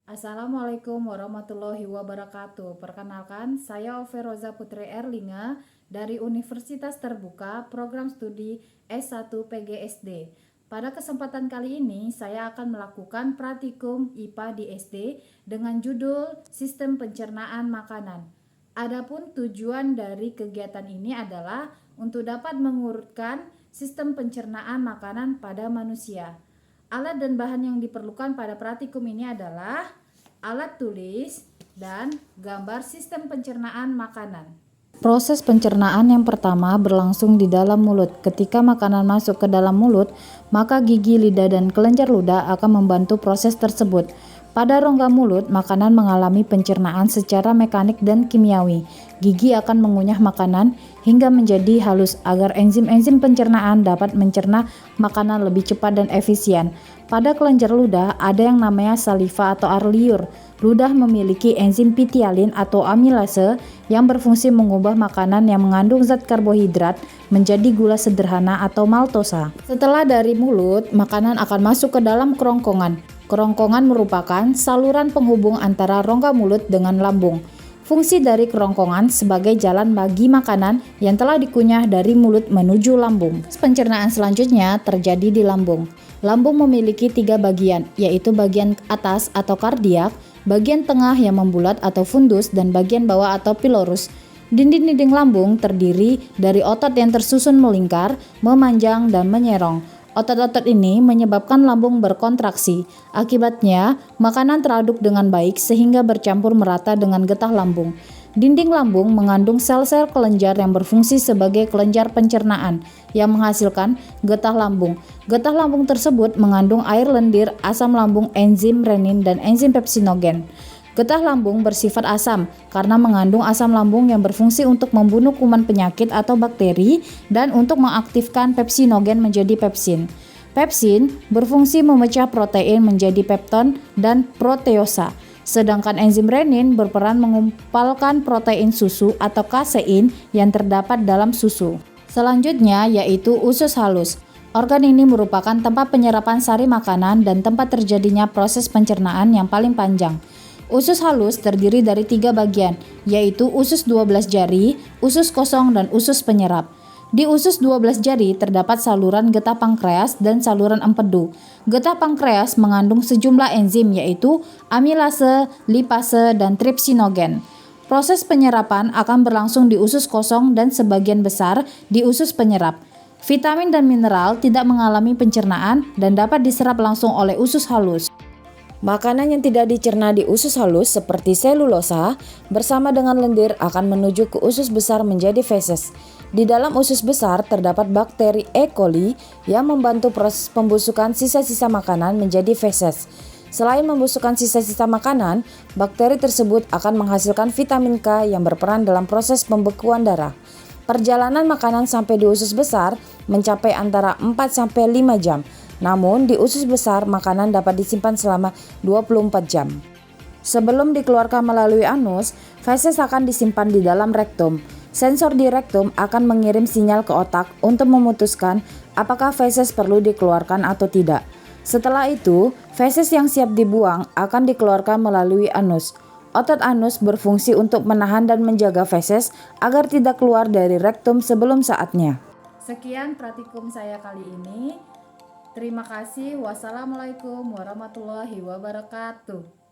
Assalamualaikum warahmatullahi wabarakatuh. Perkenalkan, saya Overoza Putri Erlinga dari Universitas Terbuka Program Studi S1 PGSD. Pada kesempatan kali ini, saya akan melakukan praktikum IPA di SD dengan judul Sistem Pencernaan Makanan. Adapun tujuan dari kegiatan ini adalah untuk dapat mengurutkan sistem pencernaan makanan pada manusia. Alat dan bahan yang diperlukan pada praktikum ini adalah alat tulis dan gambar sistem pencernaan makanan. Proses pencernaan yang pertama berlangsung di dalam mulut. Ketika makanan masuk ke dalam mulut, maka gigi, lidah, dan kelenjar ludah akan membantu proses tersebut. Pada rongga mulut, makanan mengalami pencernaan secara mekanik dan kimiawi. Gigi akan mengunyah makanan hingga menjadi halus agar enzim-enzim pencernaan dapat mencerna makanan lebih cepat dan efisien. Pada kelenjar ludah ada yang namanya saliva atau air liur. Ludah memiliki enzim pitialin atau amilase yang berfungsi mengubah makanan yang mengandung zat karbohidrat menjadi gula sederhana atau maltosa. Setelah dari mulut, makanan akan masuk ke dalam kerongkongan. Kerongkongan merupakan saluran penghubung antara rongga mulut dengan lambung. Fungsi dari kerongkongan sebagai jalan bagi makanan yang telah dikunyah dari mulut menuju lambung. Pencernaan selanjutnya terjadi di lambung. Lambung memiliki 3 bagian, yaitu bagian atas atau kardiak, bagian tengah yang membulat atau fundus, dan bagian bawah atau pilorus. Dinding-dinding lambung terdiri dari otot yang tersusun melingkar, memanjang, dan menyerong. Otot-otot ini menyebabkan lambung berkontraksi. Akibatnya, makanan teraduk dengan baik sehingga bercampur merata dengan getah lambung. Dinding lambung mengandung sel-sel kelenjar yang berfungsi sebagai kelenjar pencernaan yang menghasilkan getah lambung. Getah lambung tersebut mengandung air lendir, asam lambung, enzim renin, dan enzim pepsinogen. Getah lambung bersifat asam karena mengandung asam lambung yang berfungsi untuk membunuh kuman penyakit atau bakteri dan untuk mengaktifkan pepsinogen menjadi pepsin. Pepsin berfungsi memecah protein menjadi pepton dan proteosa. Sedangkan enzim renin berperan mengumpalkan protein susu atau kasein yang terdapat dalam susu. Selanjutnya yaitu usus halus. Organ ini merupakan tempat penyerapan sari makanan dan tempat terjadinya proses pencernaan yang paling panjang. Usus halus terdiri dari 3 bagian, yaitu usus 12 jari, usus kosong, dan usus penyerap. Di usus 12 jari terdapat saluran getah pankreas dan saluran empedu. Getah pankreas mengandung sejumlah enzim yaitu amilase, lipase, dan tripsinogen. Proses penyerapan akan berlangsung di usus kosong dan sebagian besar di usus penyerap. Vitamin dan mineral tidak mengalami pencernaan dan dapat diserap langsung oleh usus halus. Makanan yang tidak dicerna di usus halus seperti selulosa bersama dengan lendir akan menuju ke usus besar menjadi feses. Di dalam usus besar terdapat bakteri E. coli yang membantu proses pembusukan sisa-sisa makanan menjadi feses. Selain membusukkan sisa-sisa makanan, bakteri tersebut akan menghasilkan vitamin K yang berperan dalam proses pembekuan darah. Perjalanan makanan sampai di usus besar mencapai antara 4-5 jam. Namun di usus besar makanan dapat disimpan selama 24 jam. Sebelum dikeluarkan melalui anus, feses akan disimpan di dalam rektum. Sensor di rektum akan mengirim sinyal ke otak untuk memutuskan apakah feses perlu dikeluarkan atau tidak. Setelah itu, feses yang siap dibuang akan dikeluarkan melalui anus. Otot anus berfungsi untuk menahan dan menjaga feses agar tidak keluar dari rektum sebelum saatnya. Sekian praktikum saya kali ini. Terima kasih. Wassalamualaikum warahmatullahi wabarakatuh.